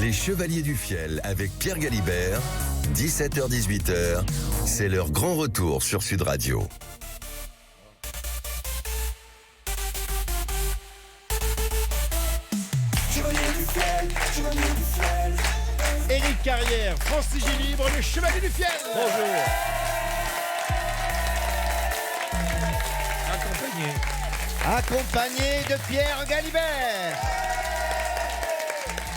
Les Chevaliers du Fiel avec Pierre Galibert, 17h-18h, c'est leur grand retour sur Sud Radio. Éric Carrière, Francis Gilibre, le Chevalier du Fiel. Bonjour. Accompagné de Pierre Galibert.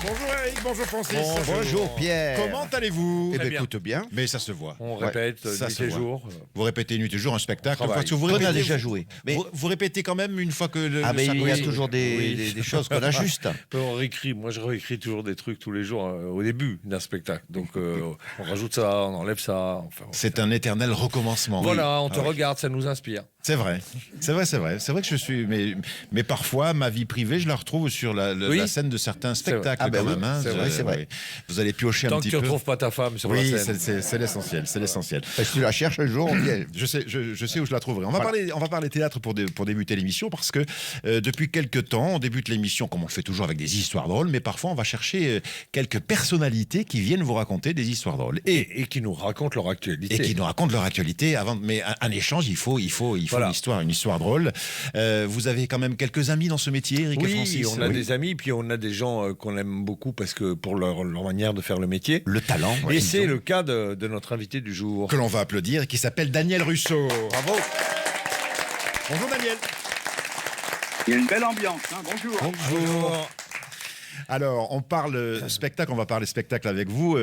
Bonjour Eric, bonjour Francis. Bonjour Pierre. Comment allez-vous? Eh bien, bien. écoute bien. Mais ça se voit. On répète ça nuit se et voit. jour. Vous répétez nuit et jour un spectacle. Travail. Parce que vous On a répétez, déjà joué. Mais, vous répétez quand même une fois que le mais ça il y a commence. toujours des choses qu'on ajuste. On réécrit. Moi, je réécris toujours des trucs tous les jours au début d'un spectacle. Donc, on rajoute ça, on enlève ça. Enfin, C'est un éternel recommencement. voilà, on te Ah oui. regarde, ça nous inspire. C'est vrai. C'est vrai que je suis. Mais parfois, ma vie privée, je la retrouve sur la Oui. scène de certains C'est vrai. spectacles. Ah ben quand oui, même, hein. c'est vrai. Vous allez piocher Tant un que petit tu peu. ne retrouves pas ta femme sur Oui, la scène. c'est l'essentiel. C'est l'essentiel. Si tu la cherches un jour, on vient. Je sais où je la trouverai. On va parler théâtre pour débuter l'émission parce que depuis quelques temps, on débute l'émission comme on le fait toujours avec des histoires drôles, mais parfois on va chercher quelques personnalités qui viennent vous raconter des histoires drôles Et qui nous racontent leur actualité. et qui nous racontent leur actualité. Mais un échange, il faut Voilà. une histoire drôle. Vous avez quand même quelques amis dans ce métier, Eric et Oui, Francis. on a des amis, puis on a des gens qu'on aime beaucoup parce que pour leur manière de faire le métier. Le talent. Et c'est le cas de notre invité du jour. que l'on va applaudir et qui s'appelle Daniel Russo. Bravo. Bonjour Daniel. Il y a une belle ambiance, hein. Bonjour. Bonjour. Alors, on parle spectacle, on va parler spectacle avec vous,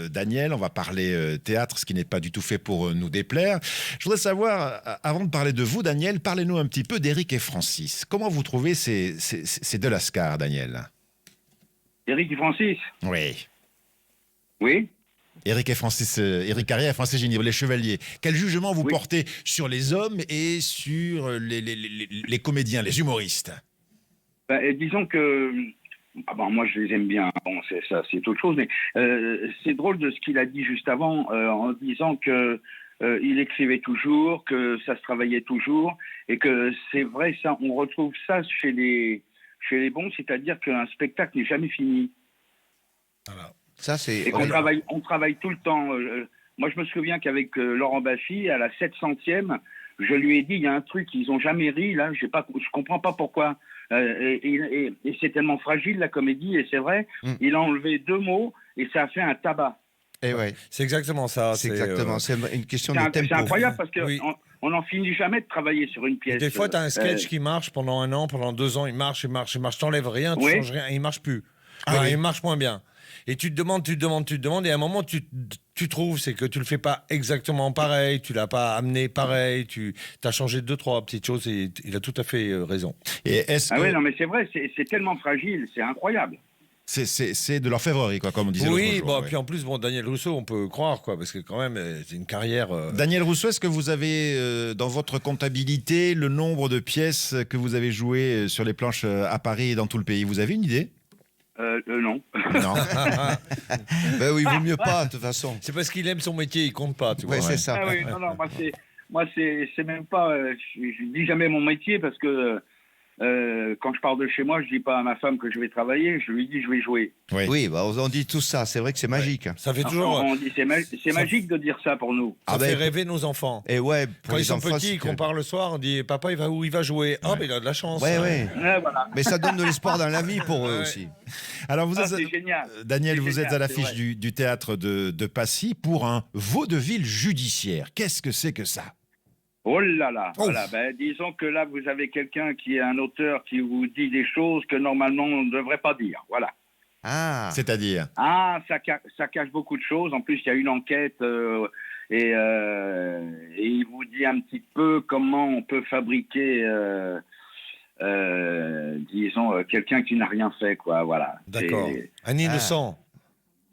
Daniel, on va parler théâtre, ce qui n'est pas du tout fait pour nous déplaire. Je voudrais savoir, avant de parler de vous, Daniel, parlez-nous un petit peu d'Éric et Francis. Comment vous trouvez ces deux lascars, Daniel? Éric et Francis. Oui. Oui. Éric et Francis, Éric Carrière et Francis Ginibre, les chevaliers. Quel jugement vous Oui. portez sur les hommes et sur les comédiens, les humoristes? Disons que moi je les aime bien. Bon, c'est autre chose, mais c'est drôle de ce qu'il a dit juste avant en disant que il écrivait toujours, que ça se travaillait toujours, et que c'est vrai ça. On retrouve ça chez les bons, c'est-à-dire qu'un spectacle n'est jamais fini. Voilà. Ça, c'est. Et qu'on travaille tout le temps. Moi, je me souviens qu'avec Laurent Baffy, à la 700e, je lui ai dit, il y a un truc, ils ont jamais ri, là, je comprends pas pourquoi. Et c'est tellement fragile, la comédie, et c'est vrai, il a enlevé 2 mots, et ça a fait un tabac. Eh ouais, C'est exactement ça. c'est exactement. C'est une question de C'est tempo. incroyable, parce qu'on Oui. on n'en finit jamais de travailler sur une pièce. Des fois, tu as un sketch qui marche pendant 1 an, pendant 2 ans, il marche. T'enlèves rien, tu Oui. changes rien, il marche plus. Ah oui. Il marche moins bien. Et tu te demandes, et à un moment, tu trouves, c'est que tu le fais pas exactement pareil, tu l'as pas amené pareil, tu as changé 2-3 petites choses, et il a tout à fait raison. Et est-ce Ah que oui, non, mais c'est vrai, c'est tellement fragile, c'est incroyable. c'est de l'orfèvrerie, quoi, comme on disait Oui, l'autre jour, ouais. puis en plus, Daniel Rousseau, on peut croire, quoi, parce que quand même, c'est une carrière. Daniel Rousseau, est-ce que vous avez dans votre comptabilité le nombre de pièces que vous avez jouées sur les planches à Paris et dans tout le pays? Vous avez une idée? Non. Non. Ben oui, il vaut mieux pas, de toute façon. C'est parce qu'il aime son métier, il compte pas, tu vois. Ouais, c'est ça. Ah oui, non, moi c'est même pas. Je dis jamais mon métier parce que quand je pars de chez moi, je dis pas à ma femme que je vais travailler, je lui dis je vais jouer. Oui, bah, on dit tout ça. C'est vrai que c'est magique. Ça fait Enfin, toujours. on dit c'est magique de dire ça pour nous. Ça Ah fait ben, rêver nos enfants. Et ouais, pour Quand ils les sont enfants, petits, c'est qu'on part le soir, on dit papa, il va où? Il va jouer. Ah, mais il a de la chance. Ouais, ouais. Ouais, voilà. Mais ça donne de l'espoir dans la vie pour eux Ouais. aussi. Alors, vous Ah, êtes, c'est génial. Daniel, C'est vous génial, êtes à l'affiche c'est vrai. du théâtre de Passy pour un vaudeville judiciaire. Qu'est-ce que c'est que ça? Oh là là. Ouf. Voilà. Disons que là, vous avez quelqu'un qui est un auteur qui vous dit des choses que normalement on ne devrait pas dire. Voilà. Ah, C'est-à-dire? Ah, ça cache beaucoup de choses. En plus, il y a une enquête et il vous dit un petit peu comment on peut fabriquer, disons, quelqu'un qui n'a rien fait, quoi. Voilà. D'accord. C'est- Un innocent.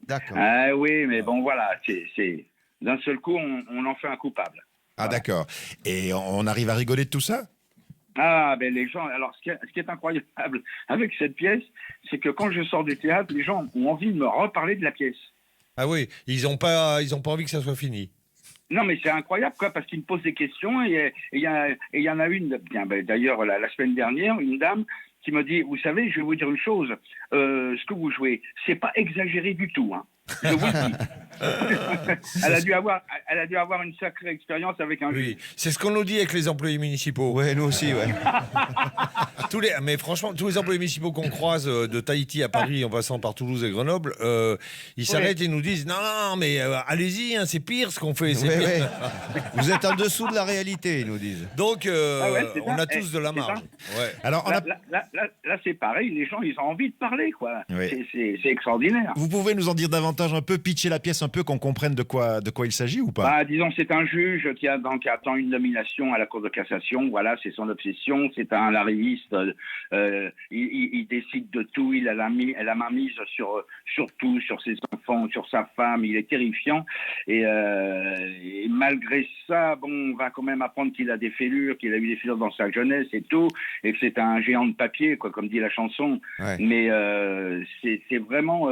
d'accord. Ah oui, mais bon, voilà. C'est d'un seul coup, on en fait un coupable. Ah, d'accord. Et on arrive à rigoler de tout ça? Ah, ben les gens. Alors, ce qui est incroyable avec cette pièce, c'est que quand je sors du théâtre, les gens ont envie de me reparler de la pièce. Ah oui, ils ont pas envie que ça soit fini. Non, mais c'est incroyable, quoi, parce qu'ils me posent des questions et il y en a une, bien, d'ailleurs, la semaine dernière, une dame qui me dit, vous savez, je vais vous dire une chose, ce que vous jouez, c'est pas exagéré du tout, hein. Je vous le dis. Elle a dû avoir une sacrée expérience avec un Oui, juge. c'est ce qu'on nous dit avec les employés municipaux. Ouais, nous aussi, ouais. Mais franchement, tous les employés municipaux qu'on croise de Tahiti à Paris en passant par Toulouse et Grenoble, ils s'arrêtent et nous disent non, non, mais allez-y, hein, c'est pire ce qu'on fait. C'est Ouais, pire. ouais. Vous êtes en dessous de la réalité, ils nous disent. Donc, ouais, c'est on ça. a tous de la C'est marge. ça. Ouais. Alors, Là, c'est pareil, les gens, ils ont envie de parler, quoi. Oui. C'est extraordinaire. vous pouvez nous en dire davantage un peu, pitcher la pièce un peu, qu'on comprenne de quoi il s'agit ou pas? Bah, disons, c'est un juge qui attend une nomination à la Cour de cassation. Voilà, c'est son obsession. C'est un lariviste. Il décide de tout. Il a la main mise sur tout, sur ses enfants, sur sa femme. Il est terrifiant. Et malgré ça, bon, on va quand même apprendre qu'il a des fêlures, qu'il a eu des fêlures dans sa jeunesse et tout, et que c'est un géant de papier, quoi, comme dit la chanson. Ouais. Mais c'est vraiment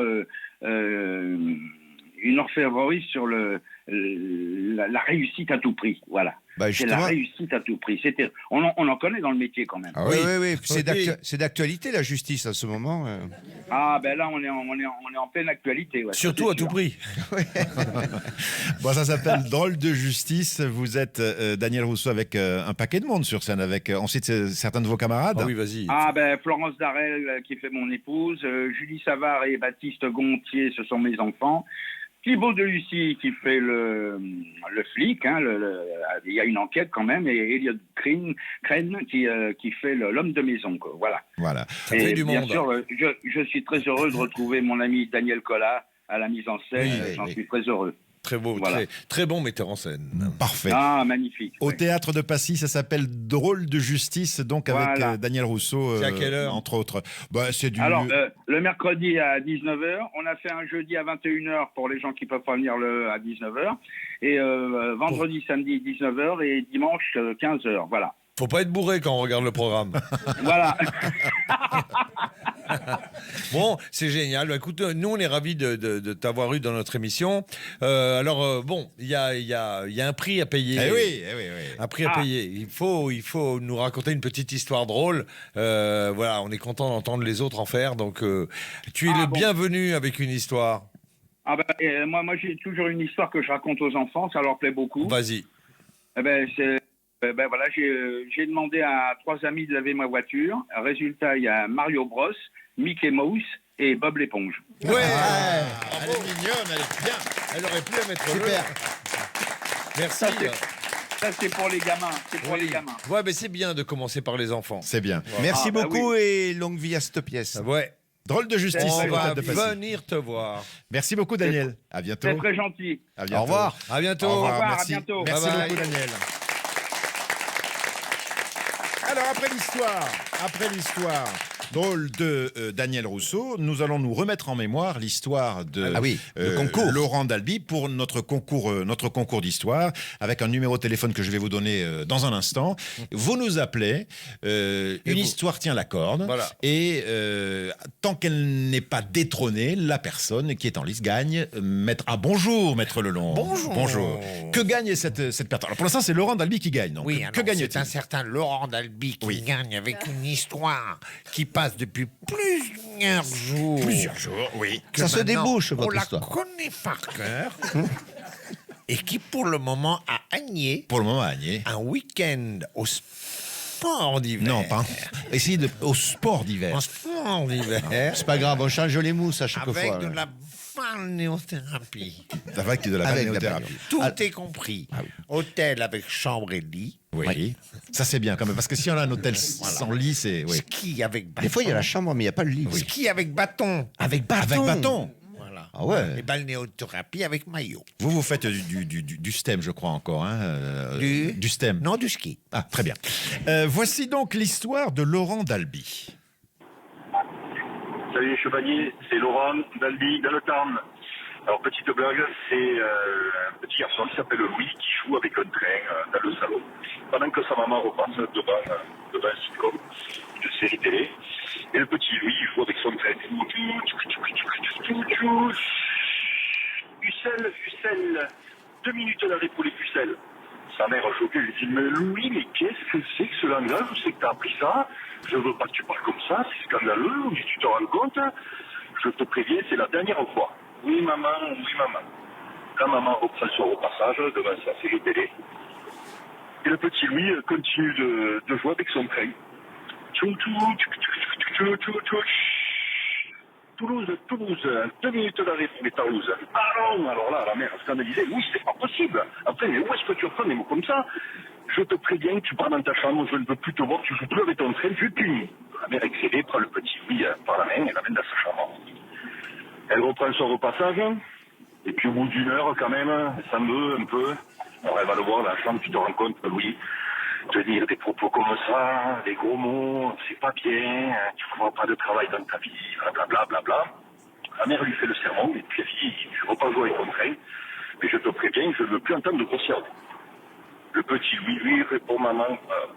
une orfèvrerie sur la réussite à tout prix. Voilà. Bah, C'est la justement. réussite à tout prix. On en connaît dans le métier quand même. Ah oui, oui, oui. Oui. C'est d'actualité, la justice, à ce moment. Ah ben là, on est en pleine actualité. Ouais, Surtout ça, à c'est tout sûr. prix. Bon, ça s'appelle Drôle de justice. Vous êtes Daniel Rousseau avec un paquet de monde sur scène, avec ensuite certains de vos camarades. Ah oui, vas-y. Ah ben Florence Darel qui fait mon épouse, Julie Savard et Baptiste Gontier, ce sont mes enfants. Thibaut Delucy qui fait le flic, hein, il y a une enquête quand même, et Elliot Crane qui fait l'homme de maison, quoi. Voilà. Voilà. Ça fait du bien monde. sûr, je suis très heureux de retrouver mon ami Daniel Collat à la mise en scène. Oui, J'en oui. suis très heureux. Très beau, Voilà. très bon metteur en scène. Parfait. Ah, magnifique. Au ouais. théâtre de Passy, ça s'appelle Drôle de justice, donc avec Voilà. Daniel Rousseau, C'est à quelle heure entre autres. Bah, c'est du. Alors, le mercredi à 19h, on a fait un jeudi à 21h pour les gens qui peuvent pas venir à 19h, et vendredi, samedi 19h et dimanche 15h. Voilà. Faut pas être bourré quand on regarde le programme. Voilà. Bon, c'est génial. Bah, écoute, nous, on est ravis de t'avoir eu dans notre émission. Alors, bon, il y a un prix à payer. Eh oui, eh oui, oui. Un prix à payer. Il faut nous raconter une petite histoire drôle. Voilà, on est content d'entendre les autres en faire. Donc, tu es le bon. bienvenu avec une histoire. Ah ben, moi j'ai toujours une histoire que je raconte aux enfants, ça leur plaît beaucoup. Vas-y. Eh ben, voilà, j'ai demandé à 3 amis de laver ma voiture. Résultat, il y a Mario Bros, Mickey Mouse et Bob l'éponge. Ouais. Elle est mignonne, elle est bien. Elle aurait pu la mettre au Super. Merci. Ça, c'est pour les gamins. C'est pour Oui. les gamins. Ouais, mais c'est bien de commencer par les enfants. C'est bien. Merci Ah, bah beaucoup et longue vie à cette pièce. Ouais. Drôle de justice, On au va théâtre de Passy. venir te voir. Merci beaucoup, Daniel. À bientôt. C'est très gentil. À bientôt. Au revoir. À bientôt. Au revoir, revoir, à merci. bientôt. Merci Bye bye. beaucoup, Daniel. Alors, après l'histoire drôle de Daniel Rousseau, nous allons nous remettre en mémoire l'histoire de Ah oui, le concours. Laurent Dalby pour notre concours d'histoire, avec un numéro de téléphone que je vais vous donner dans un instant. Vous nous appelez, une histoire tient la corde, Voilà. et tant qu'elle n'est pas détrônée, la personne qui est en lice gagne. Bonjour, Maître Lelon. Bonjour. Que gagne cette personne? Alors pour l'instant, c'est Laurent Dalby qui gagne. Donc, Oui, que alors, c'est gagne-t-il? un certain Laurent Dalby qui gagne avec une histoire qui passe depuis plusieurs jours. Plusieurs jours, oui. Que Ça se maintenant, débouche, on votre la histoire. connaît par cœur. Et qui, pour le moment, a agné Pour le moment, Agnès. un week-end au sport d'hiver. Non, pas. Essayez au sport d'hiver. En sport d'hiver. C'est pas grave, on change les mousses à chaque Avec fois. de là. la balnéothérapie. Avec de la Avec la balnéothérapie. Tout est compris. Hôtel avec chambre et lit. Oui. Ça, c'est bien quand même. Parce que si on a un hôtel sans lit, c'est. Oui. Ski avec bâton. Des fois, il y a la chambre, mais il n'y a pas le lit. Ski avec bâton. Avec bâton. Voilà. Ah ouais. Et balnéothérapie avec maillot. Vous faites du STEM, je crois encore. Hein, Du STEM. Non, du ski. Ah, très bien. Voici donc l'histoire de Laurent Dalby. Salut les chevaliers, c'est Laurent Dalby dans le Tarn. Alors petite blague, c'est un petit garçon qui s'appelle Louis qui joue avec un train dans le salon pendant que sa maman repasse devant un sitcom, une série télé. Et le petit Louis il joue avec son train. Pucelle, 2 minutes d'arrêt pour les pucelles. sa mère choquée, lui dit, mais Louis, mais qu'est-ce que c'est que ce langage? Où c'est que t'as appris ça? Je veux pas que tu parles comme ça, c'est scandaleux. Si tu te rends compte, je te préviens, c'est la dernière fois. Oui, maman, oui, maman. La maman reprend son repassage devant sa série télé. Et le petit Louis continue de jouer avec son train. Toulouse, 2 minutes d'arrêt pour les Toulouse. Ah non, alors là, la mère scandalisée, oui, c'est pas possible. Après, mais où est-ce que tu reprends des mots comme ça? Je te préviens, tu pars dans ta chambre, je ne veux plus te voir, tu joues plus avec ton train, tu es puni. La mère excédée prend le petit Louis par la main et l'amène dans sa chambre. Elle reprend son repassage, et puis au bout d'1 heure, quand même, elle s'en veut un peu. Alors elle va le voir dans la chambre, tu te rends compte, Louis, te dire des propos comme ça, des gros mots, c'est pas bien, tu ne feras pas de travail dans ta vie, blablabla, blablabla. La mère lui fait le sermon, et puis elle dit, tu ne vas pas jouer avec ton train, mais je te préviens, je ne veux plus entendre de grossièreté. Le petit Louis, lui, répond, maman,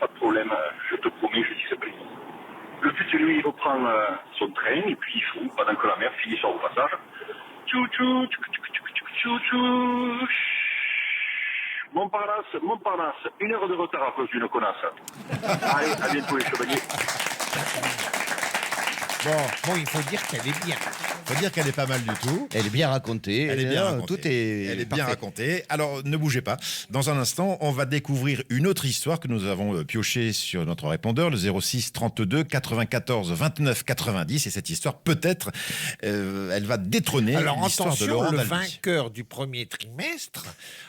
pas de problème, je te promets, je dis c'est pris. Le petit Louis reprend son train, et puis il joue, pendant que la mère finit son repassage. Tchou-tchou, tchou-tchou, Montparnasse, 1 heure de retard à cause d'une connasse. Allez, à bientôt les chevaliers. Bon, il faut dire qu'elle est bien. Il faut dire qu'elle est pas mal du tout. Elle est bien racontée. Elle est bien racontée. Tout est Elle est bien parfait. racontée. Alors, ne bougez pas. Dans un instant, on va découvrir une autre histoire que nous avons piochée sur notre répondeur, le 06 32 94 29 90. Et cette histoire, peut-être, elle va détrôner Alors l'histoire de attention, Laurent le Dalby. vainqueur du premier trimestre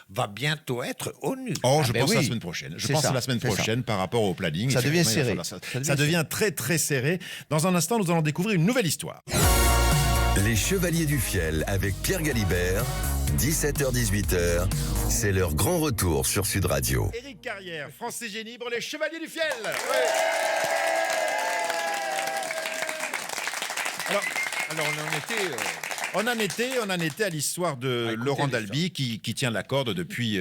va bientôt être au nu. Oh, je ben pense oui. la semaine prochaine. Je C'est pense ça, à la semaine c'est ça. prochaine par rapport au planning. Ça devient Effectivement, serré. ça devient très, très serré. Dans un instant, nous allons découvrir une nouvelle histoire. Les Chevaliers du Fiel avec Pierre Galibert, 17h-18h, c'est leur grand retour sur Sud Radio. Éric Carrière, France CG Libre, les Chevaliers du Fiel. Alors on en était. On en était à l'histoire de écoutez Laurent l'histoire. Dalby qui tient la corde depuis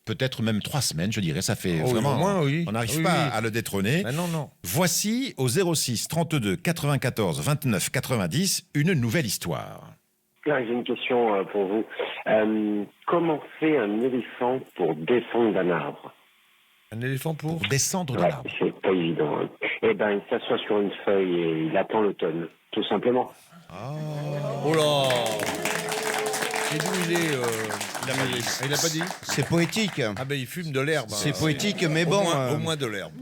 peut-être même 3 semaines, je dirais. Ça fait Oh, vraiment. au moins, oui. On n'arrive Oui, pas oui. à le détrôner. Mais non. Voici au 06 32 94 29 90 une nouvelle histoire. Pierre, j'ai une question pour vous. Comment fait un éléphant pour descendre d'un arbre? Un éléphant pour. Pour descendre de Ouais, l'arbre. c'est pas évident. Hein. Eh ben, il s'assoit sur une feuille et il attend l'automne, tout simplement. Oh là. Et d'où il est il a pas dit. C'est poétique. Ah ben il fume de l'herbe. C'est hein. poétique, mais Au bon. moins- au moins de l'herbe.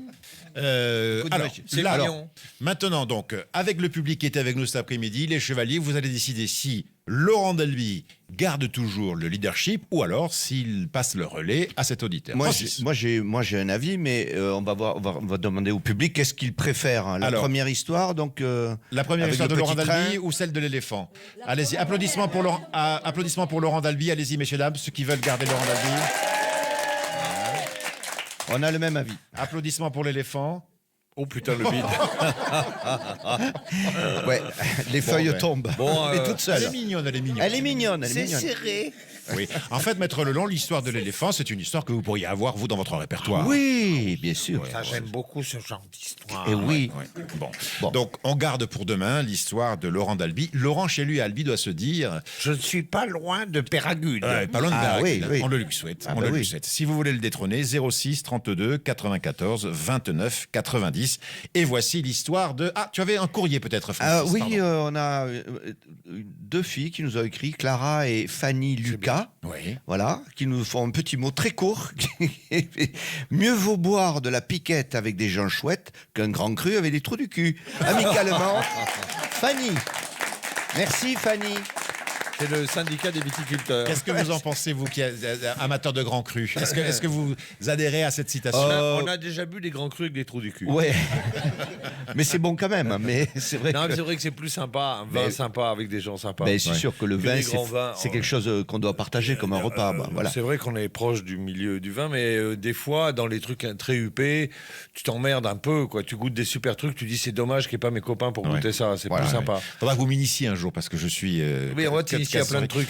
Alors, C'est là, mignon. maintenant, donc, avec le public qui était avec nous cet après-midi, les Chevaliers, vous allez décider si Laurent Dalby garde toujours le leadership ou alors s'il passe le relais à cet auditeur. Francis. Moi, j'ai un avis, mais on va demander au public qu'est-ce qu'il préfère. Hein. La Alors, première histoire, donc. La première avec histoire le de Laurent petit Dalby train. ou celle de l'éléphant? Allez-y, applaudissements pour Laurent Dalby. Allez-y, messieurs, dames, ceux qui veulent garder Laurent Dalby. On a le même avis. Applaudissements pour l'éléphant. Oh putain le bide. Ouais, les feuilles ben. tombent. Bon, mais toute Elle seule. est mignonne, elle est mignonne. Elle est mignonne, elle est C'est mignonne. serré. Oui. En fait, Maître Lelon, l'histoire de l'éléphant, c'est une histoire que vous pourriez avoir, vous, dans votre répertoire. Oui, bien sûr. Ça, j'aime beaucoup ce genre d'histoire. Et oui. Ouais. Bon. Bon. Donc, on garde pour demain l'histoire de Laurent Dalby. Laurent, chez lui, à Albi, doit se dire... Je ne suis pas loin de Péragude. pas loin de Ah, Péragude. oui, oui. On le lui souhaite. Ah, on bah le lui oui. souhaite. Si vous voulez le détrôner, 06 32 94 29 90. Et voici l'histoire de... Ah, tu avais un courrier peut-être, Francis. Oui, pardon. on a 2 filles qui nous ont écrit, Clara et Fanny Lucas. Oui. Voilà, qui nous font un petit mot très court. Mieux vaut boire de la piquette avec des gens chouettes qu'un grand cru avec des trous du cul. Amicalement, Fanny. Merci Fanny. C'est le syndicat des viticulteurs. Qu'est-ce que vous en pensez, vous qui êtes amateur de grands crus? Est-ce que vous adhérez à cette citation? On a déjà bu des grands crus avec des trous du cul. Ouais. Mais c'est bon quand même. Mais c'est vrai Non, mais que... c'est vrai que c'est plus sympa, un vin Mais- sympa avec des gens sympas. Mais c'est sûr que le Que vin, des grands vins, c'est quelque chose qu'on doit partager comme un repas. Bah, voilà. C'est vrai qu'on est proche du milieu du vin, mais des fois, dans les trucs très huppés, tu t'emmerdes un peu, quoi. Tu goûtes des super trucs, tu dis c'est dommage qu'il n'y ait pas mes copains pour goûter ça, c'est Voilà, plus sympa. ouais. Faudra que vous m'initiez un jour parce que je suis. Oui, on va t'initier à plein de trucs.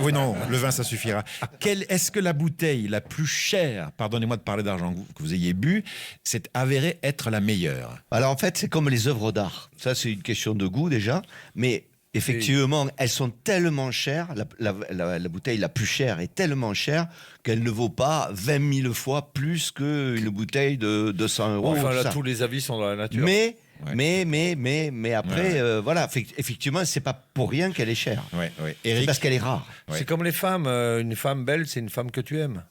Oui, non, le vin, ça suffira. Est-ce que la bouteille la plus chère, pardonnez-moi de parler d'argent, que vous ayez bu, s'est avérée être la meilleure? Alors en fait, c'est comme les œuvres d'art. Ça, c'est une question de goût déjà. Mais Effectivement, elles sont tellement chères, la bouteille la plus chère est tellement chère qu'elle ne vaut pas 20 000 fois plus qu'une bouteille de 200 euros. Enfin, tout là, ça. tous les avis sont dans la nature. Mais après, voilà, effectivement, c'est pas pour rien qu'elle est chère. Ouais. C'est Eric, parce qu'elle est rare. C'est comme les femmes. Une femme belle, c'est une femme que tu aimes.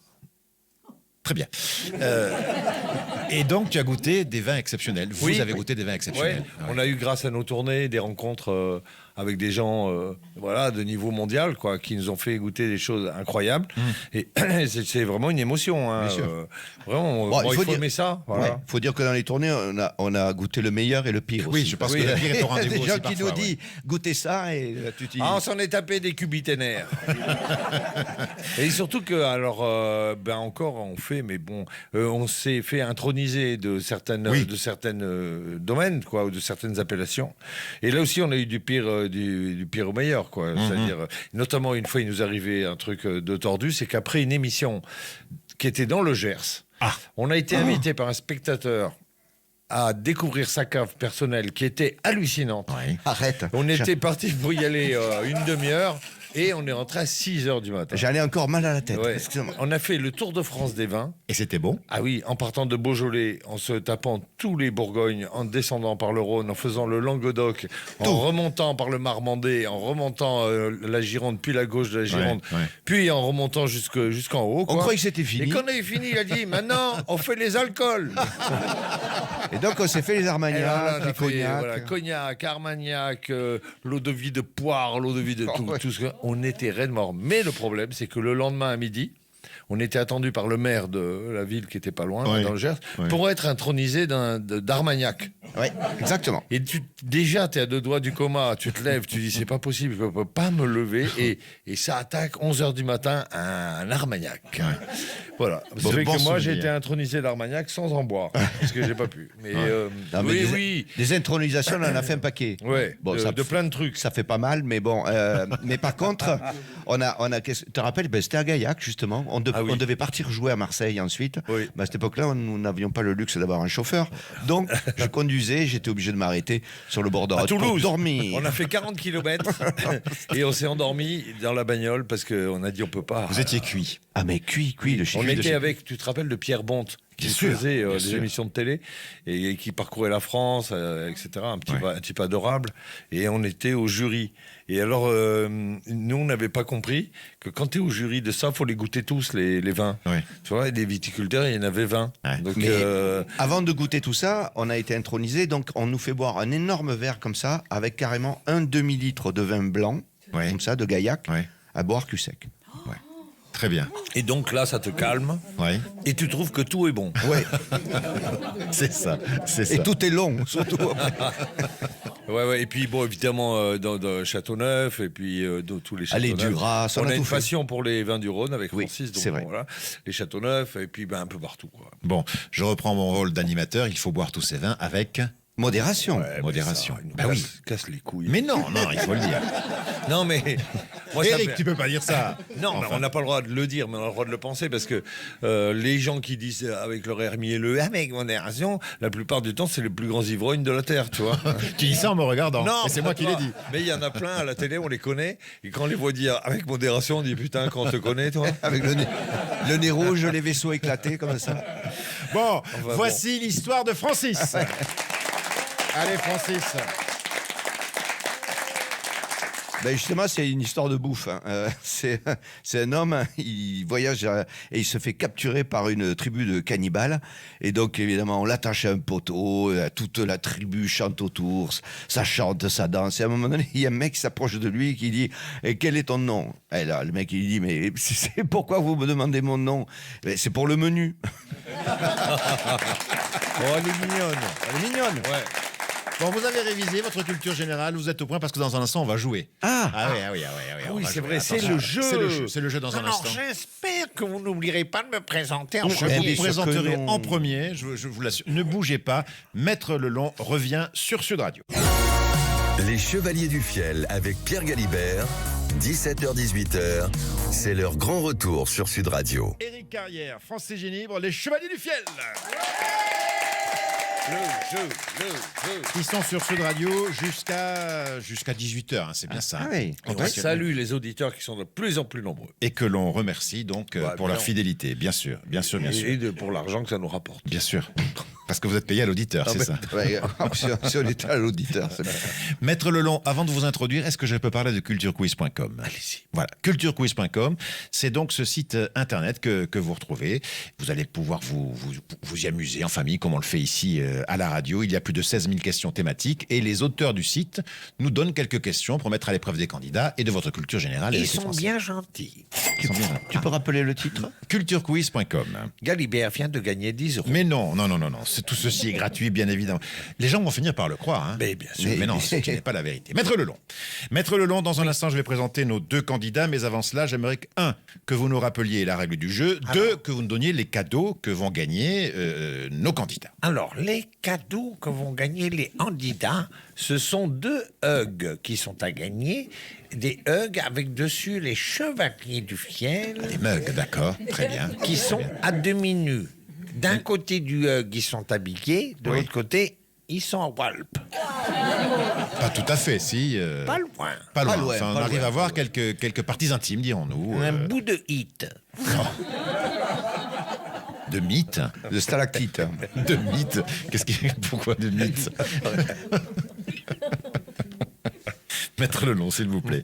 très bien. Et donc, tu as goûté des vins exceptionnels. Vous avez goûté des vins exceptionnels. Ouais. On a eu, grâce à nos tournées, des rencontres avec des gens de niveau mondial quoi, qui nous ont fait goûter des choses incroyables. Et c'est vraiment une émotion. Hein, Bien sûr. Vraiment, il faut aimer ça. Voilà. Ouais, faut dire que dans les tournées, on a goûté le meilleur et le pire Oui, aussi. je pense que le pire est au rendez-vous des aussi gens qui parfois, nous disent goûtez ça et tu te dis. Ah, on s'en est tapé des cubiténaires. Et surtout que, alors, encore, on fait, mais bon, on s'est fait introniser de certaines domaines, quoi, ou de certaines appellations. Et là aussi, on a eu du pire au meilleur, quoi. C'est-à-dire, notamment, une fois, il nous arrivait un truc de tordu, c'est qu'après une émission qui était dans le Gers, on a été invité par un spectateur à découvrir sa cave personnelle qui était hallucinante. Arrête. On était parti pour y aller une demi-heure et on est rentré à 6h du matin. J'en ai encore mal à la tête. Ouais. Excusez-moi. On a fait le tour de France des vins. Et c'était bon. Ah oui, en partant de Beaujolais, en se tapant tous les Bourgognes, en descendant par le Rhône, en faisant le Languedoc, en remontant par le Marmandais, en remontant la Gironde, puis la gauche de la Gironde, puis en remontant jusqu'en haut. On croyait que c'était fini. Et quand on a eu fini, il a dit, maintenant, on fait les alcools. Et donc, on s'est fait les Et Armagnac, là, on a les fait, cognacs. voilà, cognac, armagnac, l'eau de vie de poire, l'eau de vie de tout ce que... On était raide mort. Mais le problème, c'est que le lendemain à midi, on était attendu par le maire de la ville qui était pas loin, dans le Gers, pour être intronisé d'Armagnac. Oui, exactement. Et déjà, tu es à 2 doigts du coma, tu te lèves, tu dis c'est pas possible, je peux pas me lever. Et ça attaque 11h du matin un Armagnac. Voilà. Bon, C'est vrai bon que moi, j'ai souvenir. été intronisé d'Armagnac sans en boire, parce que j'ai pas pu. Mais, Non, mais oui. Des intronisations, on en a fait un paquet. Ouais, Bon, de plein de trucs. Ça fait pas mal, mais bon. Mais par contre, tu te rappelles, c'était à Gaillac, justement. On devait partir jouer à Marseille ensuite. Oui. Mais à cette époque-là, nous n'avions pas le luxe d'avoir un chauffeur. Donc, je conduisais, j'étais obligé de m'arrêter sur le bord de la À route pour Toulouse, dormir. on a fait 40 km et on s'est endormi dans la bagnole parce qu'on a dit on peut pas. Vous étiez cuit. Ah, mais cuit, le On chiffre était avec, tu te rappelles de Pierre Bonte, qui Bien sûr, faisait bien des sûr. émissions de télé et qui parcourait la France, etc. Un type adorable. Et on était au jury. Et alors, nous, on n'avait pas compris que quand tu es au jury de ça, il faut les goûter tous, les vins. Ouais. Tu vois, et des viticulteurs, il y en avait 20. Ouais. Donc, Mais avant de goûter tout ça, on a été intronisé, donc on nous fait boire un énorme verre comme ça, avec carrément un demi-litre de vin blanc, comme ça, de Gaillac, à boire cul sec. Très bien. et donc là, ça te calme Ouais. et tu trouves que tout est bon. Ouais. C'est ça. C'est ça. Et tout est long, surtout. Ouais. Et puis, bon, évidemment, dans Châteauneuf, et puis dans tous les Allez, Châteauneuf. Duras, On a tout une fait. passion pour les vins du Rhône avec Oui, Francis. Donc, c'est vrai. Voilà, les Châteauneuf, et puis un peu partout. Quoi. Bon, je reprends mon rôle d'animateur. Il faut boire tous ces vins avec Modération. Ouais, modération. mais ça, il nous Bah oui. casse les couilles. Mais non, il faut le dire. Non, mais. Moi, ça Eric, me- tu peux pas dire ça. Non, mais Enfin. on n'a pas le droit de le dire, mais on a le droit de le penser parce que les gens qui disent avec leur air mielleux, avec modération, la plupart du temps, c'est les plus grands ivrognes de la Terre, tu vois. Tu dis ça en me regardant. Non, Et c'est moi qui l'ai dit. Mais il y en a plein à la télé, on les connaît, et quand on les voit dire avec modération, on dit putain, quand on te connaît, toi. Avec le nez rouge, les vaisseaux éclatés, comme ça. Bon, Enfin, voici l'histoire de Francis. Allez, Francis. Ben justement, c'est une histoire de bouffe. Hein. C'est un homme, il voyage et il se fait capturer par une tribu de cannibales. Et donc, évidemment, on l'attache à un poteau, toute la tribu chante autour, ça chante, ça danse. Et à un moment donné, il y a un mec qui s'approche de lui et qui dit « Et quel est ton nom ?» Et là, le mec, il dit « Mais c'est pourquoi vous me demandez mon nom ?»« C'est pour le menu. » Oh, elle est mignonne. Elle est mignonne. Ouais. Bon, vous avez révisé votre culture générale, vous êtes au point parce que dans un instant, on va jouer. Oui, on Oui, va c'est jouer. vrai, c'est Attention. le jeu. C'est le jeu dans un Alors, instant. j'espère que vous n'oublierez pas de me présenter en Je premier. vous bien sûr présenterai que non. en premier, je vous l'assure. Ne bougez pas, Maître Lelon revient sur Sud Radio. Les Chevaliers du Fiel avec Pierre Galibert, 17h-18h, c'est leur grand retour sur Sud Radio. Éric Carrière, Francis Génibre, les Chevaliers du Fiel. Ils sont sur Sud Radio jusqu'à 18h, c'est bien ça. Ah oui. On salue les auditeurs qui sont de plus en plus nombreux. Et que l'on remercie donc pour leur bien. fidélité, bien sûr. Pour l'argent que ça nous rapporte. Bien sûr. Parce que vous êtes payé à l'auditeur, c'est ça. Ouais, si on était à l'auditeur, c'est bien. Maître Lelon, avant de vous introduire, est-ce que je peux parler de culturequiz.com? Allez-y. Voilà, culturequiz.com, c'est donc ce site internet que vous retrouvez. Vous allez pouvoir vous y amuser en famille, comme on le fait ici à la radio. Il y a plus de 16 000 questions thématiques et les auteurs du site nous donnent quelques questions pour mettre à l'épreuve des candidats et de votre culture générale. Ils sont bien gentils. Tu peux rappeler le titre? Culturequiz.com. Galibert vient de gagner 10 euros. Mais non. Tout ceci est gratuit, bien évidemment. Les gens vont finir par le croire. Hein. Mais bien sûr. Mais non, ce qui n'est pas la vérité. Maître Lelon, dans un instant, je vais présenter nos deux candidats. Mais avant cela, j'aimerais que vous nous rappeliez la règle du jeu. Deux, que vous nous donniez les cadeaux que vont gagner nos candidats. Alors, les cadeaux que vont gagner les candidats, ce sont 2 hugs qui sont à gagner. Des hugs avec dessus les chevaliers du fiel. Des mugs, d'accord. Très bien. Qui sont à demi nus. D'un côté du hug, ils sont habillés. De l'autre côté, ils sont en walp. Pas tout à fait, si. Pas loin. Pas loin. Pas loin, Enfin, on pas arrive loin. à voir quelques parties intimes, dirons-nous. Un bout de hit. De mythes. De stalactite. De mythes. Pourquoi de mythes? Maître Lelon, s'il vous plaît.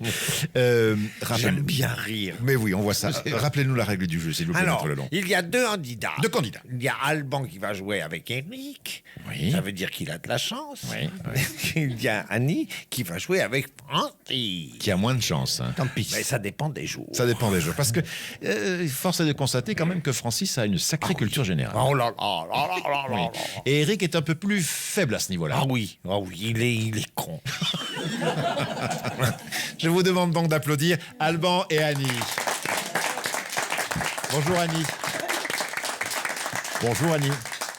J'aime bien rire. Mais oui, on voit ça. Rappelez-nous la règle du jeu, s'il vous plaît, Alors, Maître Lelon. il y a 2 candidats. 2 candidats. Il y a Alban qui va jouer avec Eric. Oui. Ça veut dire qu'il a de la chance. Oui. Il y a Annie qui va jouer avec Francis. Qui a moins de chance. Hein. Tant pis. Mais ça dépend des jours. Ça dépend des jours. Parce que force est de constater quand même que Francis a une sacrée culture générale. Oh là là là là là là là. Et Eric est un peu plus faible à ce niveau-là. Ah oui, il est con. Je vous demande donc d'applaudir Alban et Annie. Bonjour Annie. Bonjour Annie.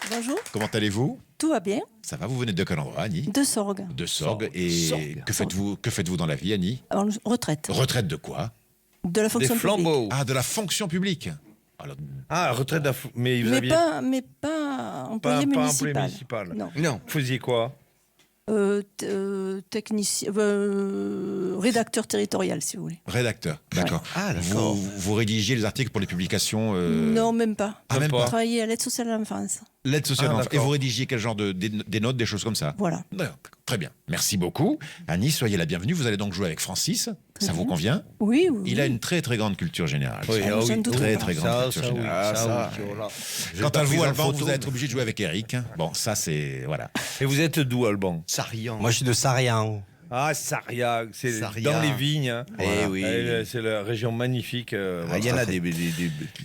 Bonjour, Comment allez-vous? tout va bien? Ça va, vous venez de quel endroit, Annie? De Sorgues. De Sorgues. Et que faites-vous dans la vie, Annie? En retraite. Retraite de quoi? De la Des fonction publique. flambeaux. Ah, de la fonction publique. Alors, Ah, retraite mais vous Mais aviez pas employé pas municipal. employé municipal. Non. Non. Vous faisiez quoi? Technicien, rédacteur territorial, si vous voulez. rédacteur, d'accord. Ah, d'accord. Vous rédigiez les articles pour les publications Non, même pas. Ah, même pas. Travailler à l'aide sociale à l'enfance. L'aide sociale. Ah, et d'accord. vous rédigiez quel genre des notes, des choses comme ça? Voilà. D'accord, très bien. Merci beaucoup. Annie, soyez la bienvenue. Vous allez donc jouer avec Francis. Ça vous convient? Oui, oui. Il a une très très grande culture générale. ah oui, j'en doute Très pas. très grande culture générale. Quant Quant à vous, Alban, vous allez être obligé de jouer avec Eric. Bon, ça c'est... Voilà. Et vous êtes d'où, Alban? Sarian. Moi, je suis de Sarian. Ah, Sariag, c'est Sariag. dans les vignes. Hein. Eh oui. C'est la région magnifique. Ah, il y en a des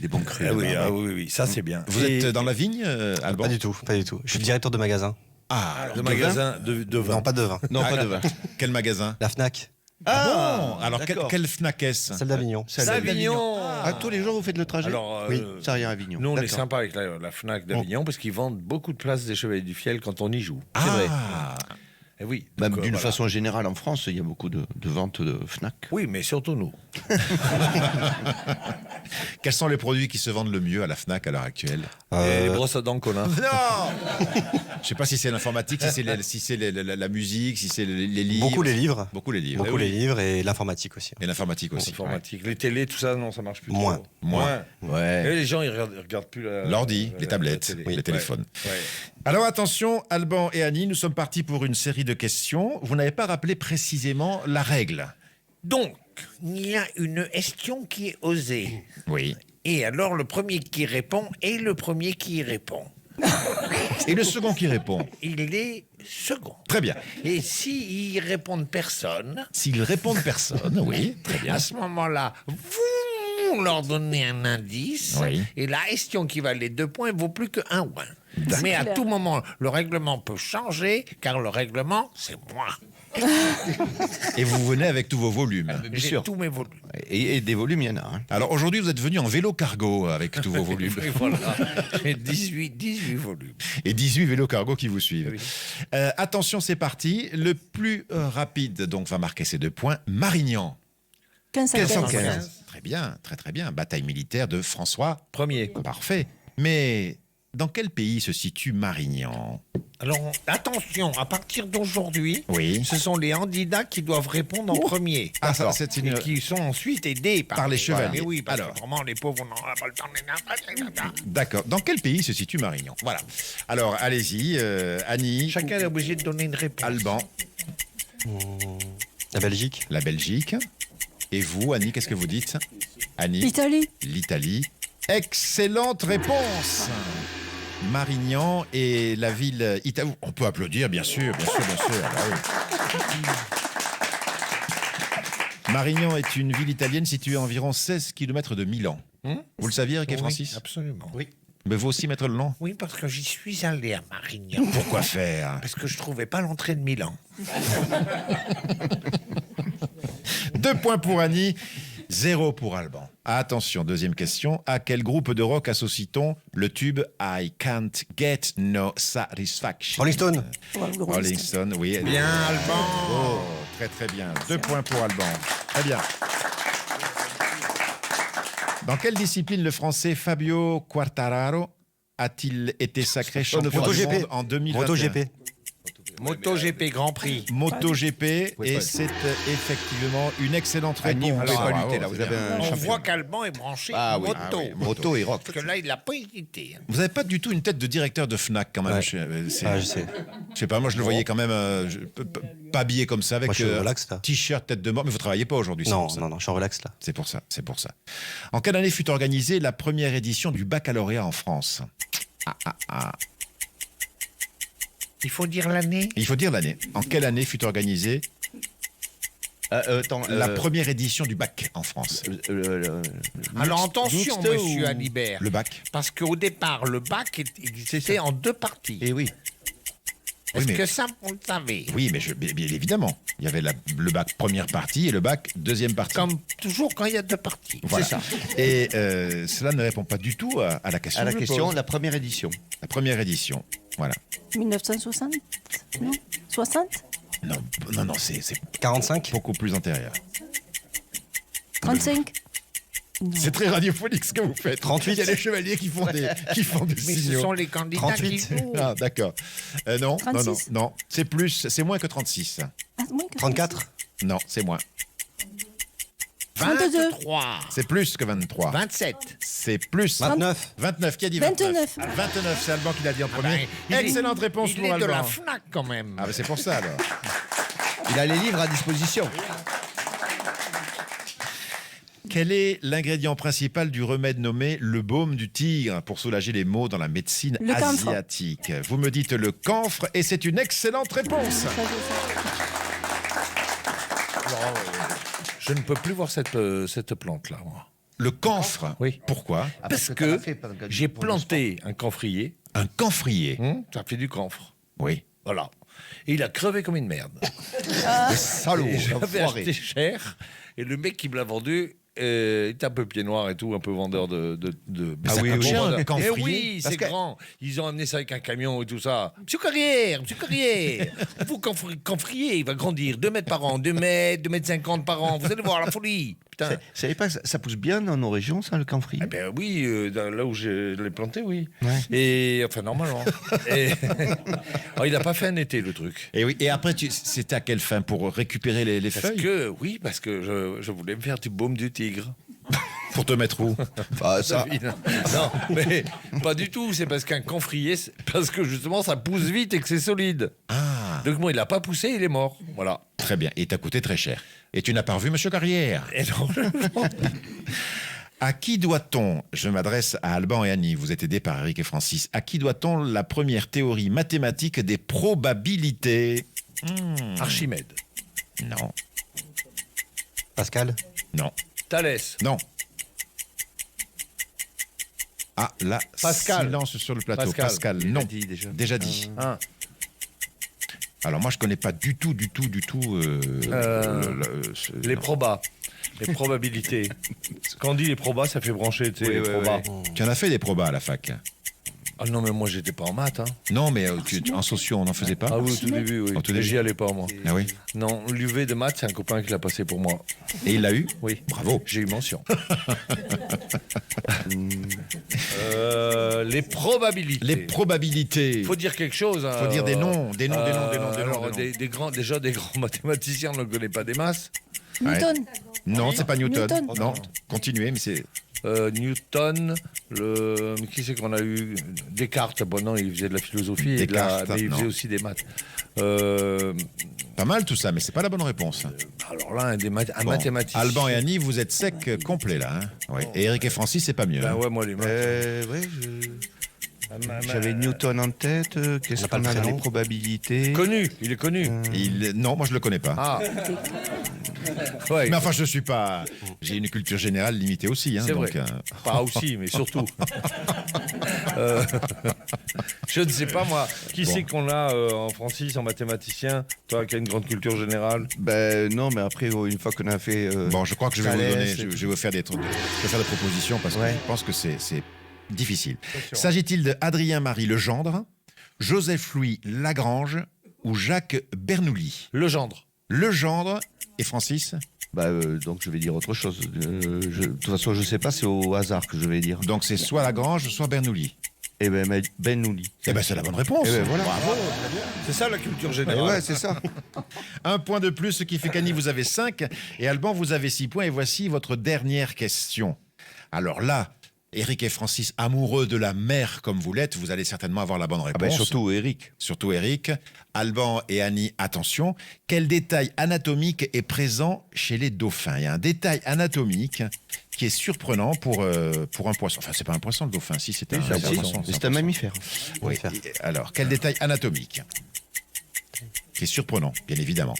bons crus. Ah oui, là-bas. oui, ça c'est bien. Vous Et- êtes dans la vigne, Alban? Pas du tout, pas du tout. Je suis directeur de magasin. Ah, de magasin de vin. Non, pas de vin. Non, pas de vin. quel magasin? La Fnac, Ah, bon. Alors, d'accord. quelle Fnac est-ce? celle d'Avignon. D'Avignon. Ah, tous les jours, vous faites le trajet? Alors, Oui. Sarian-Avignon. nous, on est D'accord. sympa avec la Fnac d'Avignon parce qu'ils vendent beaucoup de places des Chevaliers du Fiel quand on y joue. Ah, vrai. Et oui. Même donc, d'une voilà. façon générale, en France, il y a beaucoup de ventes de Fnac. Oui, mais surtout nous. Quels sont les produits qui se vendent le mieux à la Fnac à l'heure actuelle? Et les brosses à dents Colin. Non. Je sais pas si c'est l'informatique, si c'est la musique, si c'est les livres. Beaucoup les livres. Beaucoup les livres. Beaucoup Eh les oui. livres et l'informatique aussi. Et l'informatique aussi. Informatique. Les télés, tout ça, non, ça marche plus. Moins. trop. Moins. Ouais. Et les gens, ils regardent plus L'ordi, les la tablettes, télé. les Ouais. téléphones. Ouais. Alors attention, Alban et Annie, nous sommes partis pour une série de questions. Vous n'avez pas rappelé précisément la règle. Donc, il y a une question qui est osée. Oui. Et alors, le premier qui répond est le premier qui y répond. Et le second qui répond. Il est second. Très bien. Et s'ils répondent personne, S'ils répondent personne, oui, très bien. à ce moment-là, vous leur donnez un indice. Oui. Et la question qui valait 2 points vaut plus que 1 point. Mais à clair. tout moment, le règlement peut changer, car le règlement, c'est moi. Et vous venez avec tous vos volumes. J'ai sûr. tous mes volumes. Et des volumes, il y en a. Hein. Alors aujourd'hui, vous êtes venu en vélo cargo avec tous vos volumes. Et voilà, j'ai 18 volumes. Et 18 vélos cargo qui vous suivent. Oui. Attention, c'est parti. Le plus rapide donc va marquer ces 2 points. Marignan. 15 à 15. 1515. Très bien, très très bien. Bataille militaire de François. Premier. Parfait. Mais dans quel pays se situe Marignan? Alors, attention, à partir d'aujourd'hui, Oui. ce sont les candidats qui doivent répondre en premier. Ah, ça, D'accord. c'est une- Et qui sont ensuite aidés par les chevaliers. Mais oui, parce Alors. que vraiment, les pauvres, on n'aura pas le temps de... D'accord. Dans quel pays se situe Marignan? Voilà. Alors, allez-y, Annie, Chacun est obligé de donner une réponse. Alban, La Belgique. la Belgique. Et vous, Annie, qu'est-ce que vous dites? Annie, L'Italie. l'Italie. Excellente réponse. Marignan et la ville italienne. On peut applaudir, bien sûr, bien sûr, bien sûr. Ah bah oui. Marignan est une ville italienne située à environ 16 km de Milan. Vous le saviez, Eric et Oui, Francis? absolument. Oui. Mais vous aussi, mettre le nom? Oui, parce que j'y suis allé à Marignan. Pourquoi faire? Parce que je trouvais pas l'entrée de Milan. 2 points pour Annie, 0 pour Alban. Attention, deuxième question. À quel groupe de rock associe-t-on le tube I Can't Get No Satisfaction? Rolling Stone. Rolling Stone, oui. Bien, Alban. Oh, très très bien. 2 points pour Alban. Très bien. Dans quelle discipline le français Fabio Quartararo a-t-il été sacré champion du MotoGP. monde en 2021? MotoGP. MotoGP Grand Prix. MotoGP, et c'est effectivement une excellente Annie, réponse. vous pouvez pas Bravo, lutter, là, c'est vous avez bien. un On champion. voit qu'Alban est branché Ah oui, moto. ah oui, moto et rock. Parce que là, il n'a pas hésité. Vous n'avez pas du tout une tête de directeur de Fnac quand même. Ouais. Je sais pas, moi je le voyais quand même pas habillé comme ça avec Moi, je suis relax, là. t-shirt tête de mort. Mais vous travaillez pas aujourd'hui, c'est Non, pour ça. non, je suis en relax là. C'est pour ça, c'est pour ça. En quelle année fut organisée la première édition du baccalauréat en France? Il faut dire l'année. Il faut dire l'année. En quelle année fut organisée la première édition du bac en France? Alors attention, mixte monsieur ou- Alibert. Le bac. Parce qu'au départ, le bac existait en 2 parties. Et oui. Est-ce mais- que ça, vous le savez? Oui, mais bien évidemment. Il y avait le bac première partie et le bac deuxième partie. Comme toujours quand il y a 2 parties. Voilà. C'est ça. Et cela ne répond pas du tout à la question. À la que je question, pose. la première édition. La première édition. Voilà. 1960. Non 60. Non, c'est 45. beaucoup plus antérieur. 35. Non. C'est très radiophonique ce que vous faites. 38. Il y a les chevaliers qui font des Mais ce signaux. sont les candidats 38. qui jouent. Ah, d'accord. Non, 36. non. C'est moins que 36. Ah, moins que 34. Non, c'est moins. 32. 23. C'est plus que 23. 27. C'est plus. 29. 29. Qui a dit 29? 29. 29, c'est Alban qui l'a dit en premier. il est- Excellente réponse Il pour est de Alban. la FNAC quand même. Ah, ben c'est pour ça alors. Il a les livres à disposition. Quel est l'ingrédient principal du remède nommé le baume du tigre pour soulager les maux dans la médecine Le camphre. asiatique? Vous me dites le camphre et c'est une excellente réponse. Je ne peux plus voir cette plante-là, moi. Le camphre? Oui. Pourquoi? Parce t'en que as fait pendant j'ai pour le planté un camphrier, Un camphrier. ça fait du camphre. Oui. Voilà. Et il a crevé comme une merde. Salaud, Et j'avais enfoiré. acheté cher, et le mec qui me l'a vendu, il était un peu pied noir et tout, un peu vendeur de Ah oui, un oui, bon un vendeur. camphrier. Eh oui, Parce c'est que- grand. Ils ont amené ça avec un camion et tout ça. Monsieur Carrière, vous camphrier, il va grandir 2 mètres par an, 2 mètres, 2 mètres 50 par an. Vous allez voir la folie. Putain. Vous savez pas, ça pousse bien dans nos régions, ça, le camphrier? Eh ben oui, là où je l'ai planté, oui. Ouais. Et enfin, normalement. Et... Alors, il n'a pas fait un été, le truc. Et oui. Et après, c'était à quelle fin? Pour récupérer les Parce feuilles? parce que je voulais me faire du baume du tigre. Pour te mettre où? Ah, ça, Non, mais pas du tout. C'est parce qu'un camphrier, parce que justement, ça pousse vite et que c'est solide. Ah, Donc moi, il n'a pas poussé, il est mort. Voilà. très bien. Et t'as coûté très cher. Et tu n'as pas revu Monsieur Carrière? Et non, À qui doit-on, je m'adresse à Alban et Annie, vous êtes aidés par Eric et Francis, à qui doit-on la première théorie mathématique des probabilités? Archimède. Non, Pascal. non, Thalès. non. Ah, là, Pascal. silence sur le plateau. Pascal. Pascal, Il non. l'a dit déjà. Déjà dit. Hein. Alors moi, je connais pas du tout Les probas. Les probabilités. Quand on dit les probas, ça fait brancher, tu sais, les probas. Tu en as fait des probas à la fac? Ah non, mais moi, j'étais pas en maths. Hein. Non, mais en socio, on n'en faisait pas. Ah oui, au tout début, oui. Au tout Mais début. j'y allais pas, moi. Ah oui. Non, l'UV de maths, c'est un copain qui l'a passé pour moi. Et il l'a eu? Oui. Bravo. J'ai eu mention. Les probabilités. Les probabilités. Il faut dire quelque chose. Faut dire des noms, des noms, des noms, des noms, des noms, alors, des noms. déjà des grands mathématiciens, on ne connaît pas des masses. Newton. Non, c'est pas Newton. Newton. Non, continuez, mais c'est... Newton, qui c'est qu'on a eu? Descartes, bon non, il faisait de la philosophie, Descartes, mais il non. faisait aussi des maths. Pas mal tout ça, mais c'est pas la bonne réponse. Alors là, un Bon, mathématicien. Alban et Annie, vous êtes secs complets là. Hein. Oui. Et Eric et Francis, c'est pas mieux. Ben hein. ouais, moi les maths. Ouais, j'avais Newton en tête. Qu'est-ce qu'on a dans les probabilités? Connu, il est connu. Non, moi je le connais pas. Ah. Ouais, Mais enfin, je suis pas. J'ai une culture générale limitée aussi. Hein, c'est donc, vrai. Pas aussi, mais surtout. Je ne sais pas moi. Qui c'est qu'on a en Francis, en mathématicien? Toi qui as une grande culture générale. Ben non, mais après, une fois qu'on a fait. Bon, je crois que je vais vous Thalès donner. et Je tout. vais vous faire des trucs. Je vais faire des propositions parce que Ouais. je pense que c'est difficile. S'agit-il de Adrien-Marie Legendre, Joseph-Louis Lagrange ou Jacques Bernoulli? Legendre. Legendre et Francis? Donc je vais dire autre chose. De toute façon, je sais pas, c'est au hasard que je vais dire. Donc c'est soit Lagrange, soit Bernoulli. Eh ben, Bernoulli. Eh ben c'est la bonne réponse. Eh ben, voilà. Bravo. C'est ça la culture Eh générale. ouais, c'est ça. Un point de plus, ce qui fait qu'Annie, vous avez 5 et Alban, vous avez 6 points. Et voici votre dernière question. Alors là, Eric et Francis, amoureux de la mer comme vous l'êtes, vous allez certainement avoir la bonne réponse. Surtout Eric. Surtout Eric. Alban et Annie, attention. Quel détail anatomique est présent chez les dauphins? Il y a un détail anatomique qui est surprenant pour un poisson. Enfin, c'est pas un poisson, le dauphin. Si, c'est un poisson. C'est un mammifère. Oui. Alors, quel détail anatomique qui est surprenant, bien évidemment?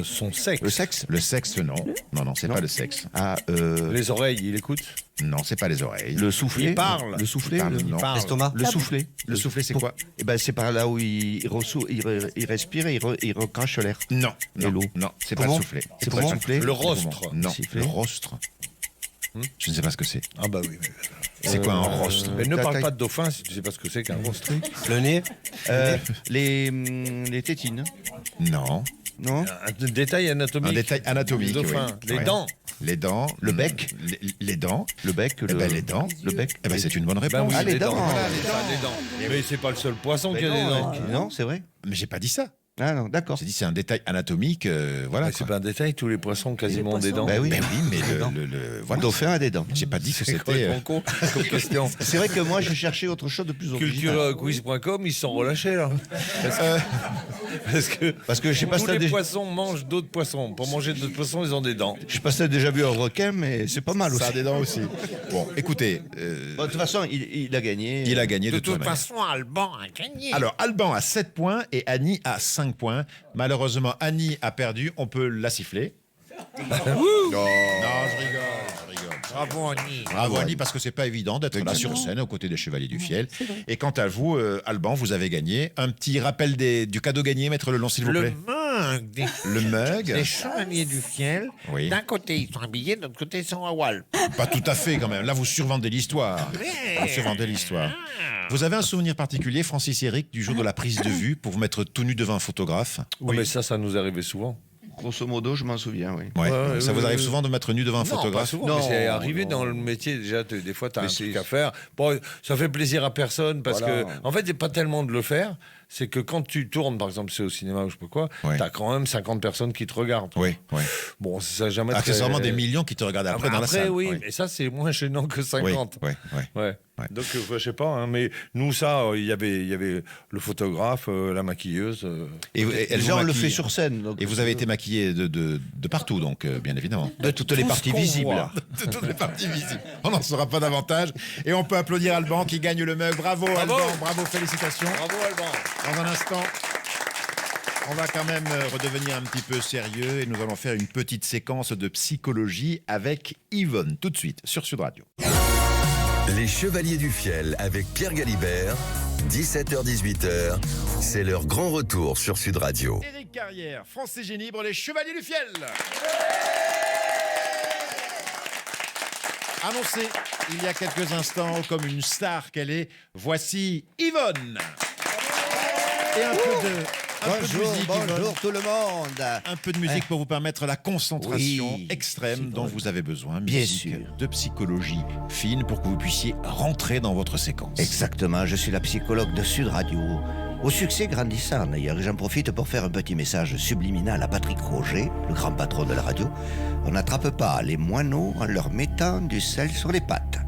Son sexe. Le sexe? Le sexe, non. Non, c'est pas le sexe. Ah, Les oreilles, il écoute. Non, c'est pas les oreilles. le soufflet. Il parle. Le soufflet. Il parle, le- non. L'estomac. Le soufflet. Le soufflet, c'est quoi? Eh ben, c'est par là où il respire et il recrache l'air. Non, Et non, l'eau. non, c'est pas le Poumon. soufflet. C'est pas poumon. le soufflet. Le rostre. Non, Sifflet. le rostre. Je ne sais pas ce que c'est. Ah bah oui. C'est quoi un rostre? Mais ne parle tac. pas de dauphin si tu sais pas ce que c'est qu'un rostre. Le nez. Les tétines. Non. Non? Un détail anatomique. Un détail anatomique. Du dauphin. oui. Les Ouais. dents. Les dents. Le bec. Les dents. Le bec. Eh ben, les dents. Le bec. Eh ben, c'est une bonne Ben réponse. oui, Ah, les dents. Voilà, les dents. Mais c'est pas le seul poisson qui a des dents. Non, c'est vrai. Mais j'ai pas dit ça. Ah non, d'accord. J'ai dit c'est un détail anatomique. Voilà. Mais c'est quoi. pas un détail, tous les poissons quasiment ont des dents. Ben oui. Ben oui, mais Le voilà. dauphin a des dents. J'ai pas dit que C'est c'était. complètement con comme question. C'est vrai que moi, je cherchais autre chose de plus original. Culturequiz.com, ils se sont relâchés là. Parce que je sais pas si tous t'as les déjà- poissons mangent d'autres poissons. Pour manger d'autres poissons, ils ont des dents. Je sais pas si t'as déjà vu un requin, mais c'est pas mal aussi. Ça a des dents aussi. Bon, écoutez, Bon, de toute façon, il a gagné. il a gagné De toute toute manière. façon, Alban a gagné. Alors, Alban a 7 points et Annie a 5 points. Malheureusement, Annie a perdu. On peut la siffler. Non, je rigole. Bravo, Annie. Bravo Annie, parce que c'est pas évident d'être là sur scène aux côtés des Chevaliers du Fiel. Et quant à vous, Alban, vous avez gagné. Un petit rappel du cadeau gagné, maître Lelon, s'il vous Le plaît. mug des, Le mug. des chevaliers du fiel. Oui. D'un côté, ils sont habillés, de l'autre côté, ils sont à Wall. Pas tout à fait quand même. Là, vous survendez l'histoire. Vous survendez l'histoire. Vous avez un souvenir particulier, Francis et Eric, du jour de la prise de vue pour vous mettre tout nu devant un photographe? Oui. Mais ça nous arrivait souvent. Grosso modo, je m'en souviens, oui. Ouais. Ouais, Ça vous arrive ouais. souvent de mettre nu devant un Non, pas photographe? souvent, Non, mais c'est arrivé non. dans le métier déjà. Des fois, tu as un Mais truc c'est- à faire. Bon, ça fait plaisir à personne parce Voilà. que, en fait, c'est pas tellement de le faire. C'est que quand tu tournes, par exemple, c'est au cinéma ou je sais pas quoi, Ouais. tu as quand même 50 personnes qui te regardent. Oui, oui. Bon, ça n'a jamais Accessoirement très- des millions qui te regardent Ah, après bah dans la salle. oui, mais ça, c'est moins gênant que 50. Oui, oui. Ouais. Ouais. Donc, je sais pas, hein, mais nous, ça, il y avait le photographe, la maquilleuse. Et elle Déjà, vous on le maquille. fait sur scène. Donc Et vous avez été maquillé de partout, donc, bien évidemment. de toutes les parties visibles. voit. De toutes les parties visibles. On n'en saura pas davantage. Et on peut applaudir Alban qui gagne le mug. Bravo, Bravo. Alban, bravo, félicitations. Bravo, Alban. Dans un instant, on va quand même redevenir un petit peu sérieux et nous allons faire une petite séquence de psychologie avec Yvonne, tout de suite, sur Sud Radio. Les Chevaliers du Fiel avec Pierre Galibert, 17h-18h, c'est leur grand retour sur Sud Radio. Éric Carrière, Francis Génibre, les Chevaliers du Fiel. Annoncée il y a quelques instants comme une star qu'elle est, voici Yvonne. Et un peu de musique, bonjour Yvonne. tout le monde. Un peu de musique pour vous permettre la concentration Oui, extrême dont vous avez besoin. Bien Musique sûr. de psychologie fine pour que vous puissiez rentrer dans votre séquence. Exactement, je suis la psychologue de Sud Radio. Au succès grandissant d'ailleurs, j'en profite pour faire un petit message subliminal à Patrick Roger, le grand patron de la radio. On n'attrape pas les moineaux en leur mettant du sel sur les pattes.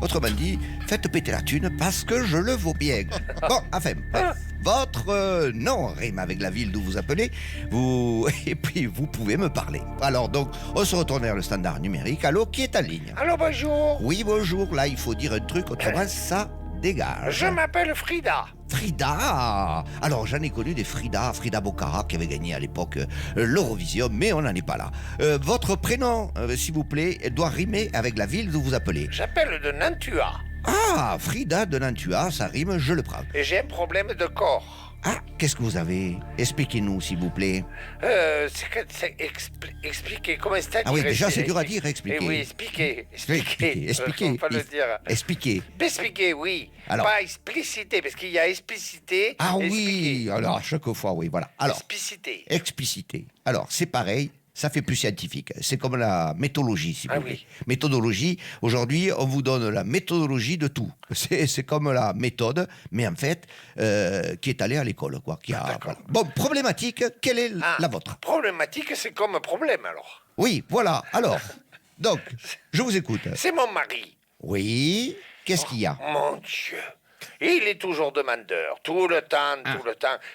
Autrement dit, faites péter la thune parce que je le vaux bien. Bon, enfin, bref. Votre nom rime avec la ville d'où vous appelez, et puis vous pouvez me parler. Alors donc, on se retourne vers le standard numérique. Allô, qui est en ligne? Allô, bonjour. Oui, bonjour, là il faut dire un truc, autrement ça dégage. Je m'appelle Frida. Frida. Alors j'en ai connu des Frida Bocara qui avait gagné à l'époque l'Eurovision, mais on n'en est pas là. Votre prénom, s'il vous plaît, doit rimer avec la ville d'où vous appelez. J'appelle de Nantua. Ah, Frida de Nantua, ça rime, je le prends. Et j'ai un problème de corps. Ah, qu'est-ce que vous avez? Expliquez-nous, s'il vous plaît. Expliquer comment c'est-à-dire. Ah oui, déjà c'est dur à dire, expliquer. Eh oui, expliquer. Expliquer. Faut pas le dire. Expliquer. Expliquer, oui. Alors. Pas expliciter, parce qu'il y a expliciter. Ah oui, expliquer. alors à chaque fois, oui, voilà. Alors, Expliciter. expliciter. Alors, c'est pareil, ça fait plus scientifique. C'est comme la méthodologie, si vous voulez. Oui. Méthodologie, aujourd'hui, on vous donne la méthodologie de tout. C'est comme la méthode, mais en fait, qui est allée à l'école, quoi. Voilà. Bon, problématique, quelle est la vôtre? Problématique, c'est comme problème, alors. Oui, voilà. Alors, donc, je vous écoute. C'est mon mari. Oui, qu'est-ce qu'il y a? Mon Dieu. Il est toujours demandeur, tout le temps.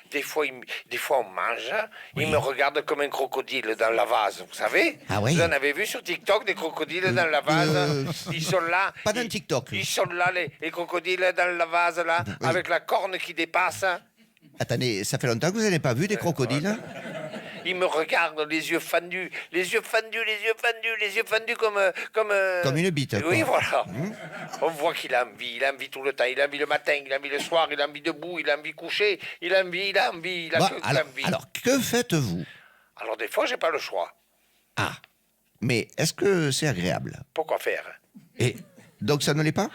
Des fois, on mange, il me regarde comme un crocodile dans la vase, vous savez? Ah oui? Vous en avez vu sur TikTok des crocodiles dans la vase? Ils sont là. Pas dans TikTok. Ils sont là, les crocodiles dans la vase, là, Oui. avec la corne qui dépasse. Attendez, ça fait longtemps que vous n'avez pas vu des crocodiles? Il me regarde, les yeux fendus Comme une bite, quoi. Oui, voilà. On voit qu'il a envie tout le temps. Il a envie le matin, il a envie le soir, il a envie debout, il a envie couché, il a envie, il a Bah, que envie. alors, que faites-vous? Alors, des fois, j'ai pas le choix. Ah, mais est-ce que c'est agréable? Pourquoi faire? Et donc ça ne l'est pas?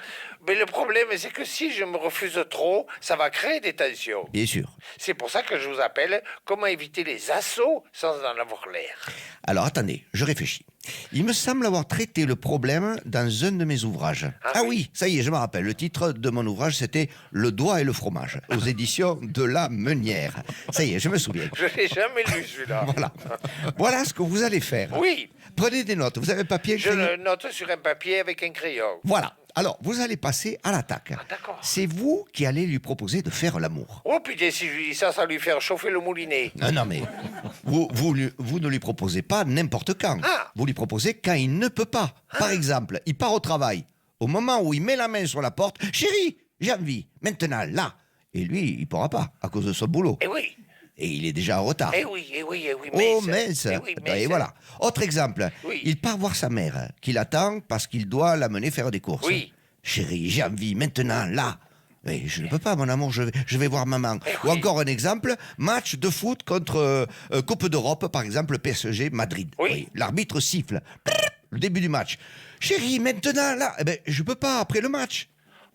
Mais le problème, c'est que si je me refuse trop, ça va créer des tensions. Bien sûr. C'est pour ça que je vous appelle comment éviter les assauts sans en avoir l'air. Alors attendez, je réfléchis. Il me semble avoir traité le problème dans un de mes ouvrages. Ah oui, ça y est, je me rappelle. Le titre de mon ouvrage, c'était Le doigt et le fromage, aux éditions de La Meunière. Ça y est, je me souviens. Je l'ai jamais lu, celui-là. Voilà. Voilà ce que vous allez faire. Oui. Prenez des notes. Vous avez papier? Je le note sur un papier avec un crayon. Voilà. Alors, vous allez passer à l'attaque. d'accord. C'est vous qui allez lui proposer de faire l'amour. Oh putain, si je lui dis ça, ça va lui faire chauffer le moulinet. Non, mais vous ne lui proposez pas n'importe quand. Ah. Vous lui proposez quand il ne peut pas. Par exemple, il part au travail. Au moment où il met la main sur la porte, « Chérie, j'ai envie, maintenant, là !» Et lui, il ne pourra pas, à cause de son boulot. Eh oui. Et il est déjà en retard. Eh oui. Oh, mince. Et mais voilà. Autre exemple. Oui. Il part voir sa mère, qui l'attend parce qu'il doit l'amener faire des courses. Oui. Chérie, j'ai envie, maintenant, là. Mais je ne peux pas, mon amour, je vais voir maman. Ou encore un exemple, match de foot contre Coupe d'Europe, par exemple, PSG Madrid. Oui. L'arbitre siffle. Le début du match. Chérie, maintenant, là. Eh ben, je peux pas, après le match.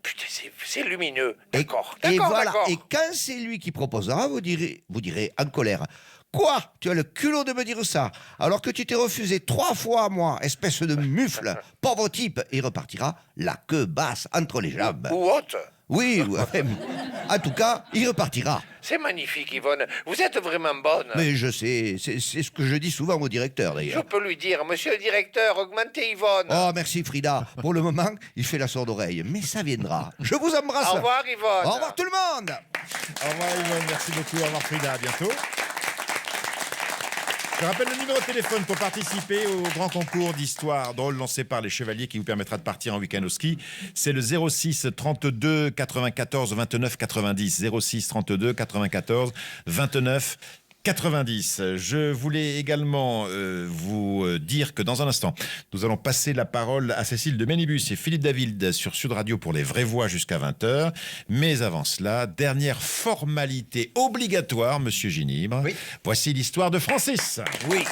Putain, c'est lumineux. D'accord. Et voilà. D'accord. Et quand c'est lui qui proposera, vous direz en colère. Quoi? Tu as le culot de me dire ça, alors que tu t'es refusé 3 fois à moi, espèce de mufle, pauvre type. Il repartira la queue basse entre les jambes. Ou haute. Oui, en tout cas, il repartira. C'est magnifique, Yvonne. Vous êtes vraiment bonne. Mais je sais, c'est ce que je dis souvent au directeur Je d'ailleurs. peux lui dire, monsieur le directeur, augmentez Yvonne. Oh, merci Frida. Pour le moment, il fait la sourde oreille, mais ça viendra. Je vous embrasse. Au revoir, Yvonne. Au revoir tout le monde. Au revoir Yvonne, merci beaucoup. Au revoir Frida, à bientôt. Je rappelle le numéro de téléphone pour participer au grand concours d'histoire drôle lancé par les Chevaliers qui vous permettra de partir en week-end au ski. C'est le 06 32 94 29 90. 06 32 94 29 90. Je voulais également vous dire que dans un instant, nous allons passer la parole à Cécile de Ménibus et Philippe David sur Sud Radio pour les vraies voix jusqu'à 20h. Mais avant cela, dernière formalité obligatoire, Monsieur Ginibre. Oui. Voici l'histoire de Francis. Oui.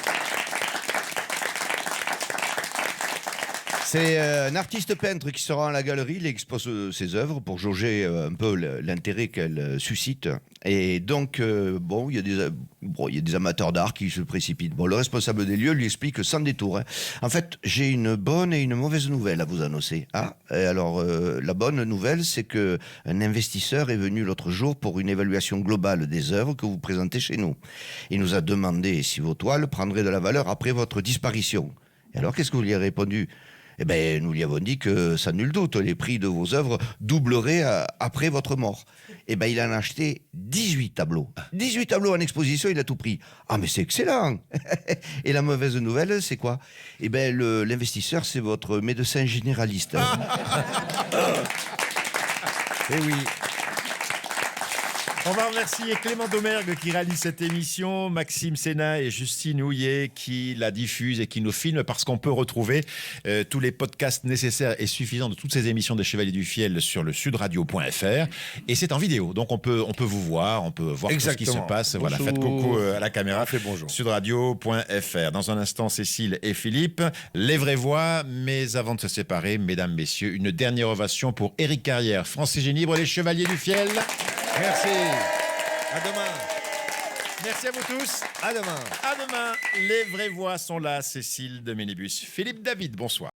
C'est un artiste peintre qui sera à la galerie, il expose ses œuvres pour jauger un peu l'intérêt qu'elles suscitent. Et donc, bon, il y a des amateurs d'art qui se précipitent. Bon, le responsable des lieux lui explique sans détour. En fait, j'ai une bonne et une mauvaise nouvelle à vous annoncer. Ah, et alors, la bonne nouvelle, c'est que un investisseur est venu l'autre jour pour une évaluation globale des œuvres que vous présentez chez nous. Il nous a demandé si vos toiles prendraient de la valeur après votre disparition. Et alors, qu'est-ce que vous lui avez répondu ? Eh bien, nous lui avons dit que, sans nul doute, les prix de vos œuvres doubleraient après votre mort. Eh bien, il en a acheté 18 tableaux. 18 tableaux en exposition, il a tout pris. Ah, mais c'est excellent. Et la mauvaise nouvelle, c'est quoi ? Eh bien, l'investisseur, c'est votre médecin généraliste. Eh oui. On va remercier Clément Domergue qui réalise cette émission, Maxime Sénat et Justine Houillet qui la diffusent et qui nous filment, parce qu'on peut retrouver tous les podcasts nécessaires et suffisants de toutes ces émissions des Chevaliers du Fiel sur le sudradio.fr, et c'est en vidéo, donc on peut vous voir, on peut voir tout ce qui se passe. Voilà, faites coucou à la caméra. Fait bonjour. Sudradio.fr. Dans un instant, Cécile et Philippe, les vraies voix, mais avant de se séparer, mesdames, messieurs, une dernière ovation pour Éric Carrière, Francis Génibre, les Chevaliers du Fiel. Merci. À demain. Merci à vous tous. À demain. À demain. Les vraies voix sont là. Cécile de Ménibus. Philippe David, bonsoir.